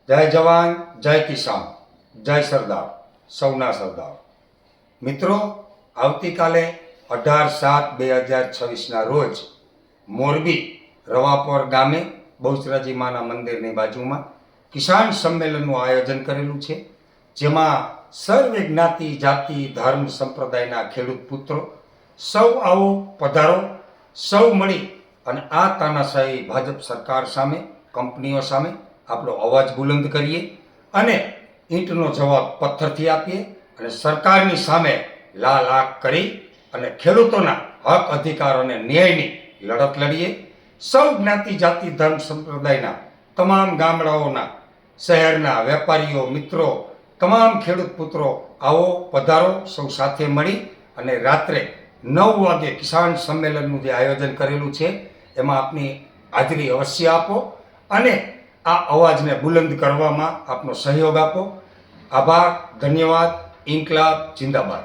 જય જવાન, જય કિસાન, જય સરદાર, સૌના સરદાર. મિત્રો, આવતીકાલે 18/7/2026ના રોજ મોરબી રવાપોર ગામે બહુચરાજી માના મંદિરની બાજુમાં કિસાન સંમેલનનું આયોજન કરેલું છે, જેમાં સર્વે જ્ઞાતિ, જાતિ, ધર્મ, સંપ્રદાયના ખેડૂત પુત્રો સૌ આવો પધારો, સૌ મળી અને આ તાનાશાહી ભાજપ સરકાર સામે, કંપનીઓ સામે આપણો અવાજ બુલંદ કરીએ અને ઈંટનો જવાબ પથ્થરથી આપીએ અને સરકારની સામે લાલ આંખ કરી અને ખેડૂતોના હક, અધિકાર અને ન્યાયની લડત લડીએ. સૌ જ્ઞાતિ, જાતિ, ધર્મ, સંપ્રદાયના તમામ ગામડાઓના, શહેરના વેપારીઓ, મિત્રો, તમામ ખેડૂત પુત્રો આવો પધારો, સૌ સાથે મળી અને રાત્રે 9 વાગે કિસાન સંમેલનનું જે આયોજન કરેલું છે એમાં આપની હાજરી અવશ્ય આપો અને આ અવાજને બુલંદ કરવામાં આપનો સહયોગ આપો. આભાર, ધન્યવાદ. ઇન્કલાબ જિંદાબાદ.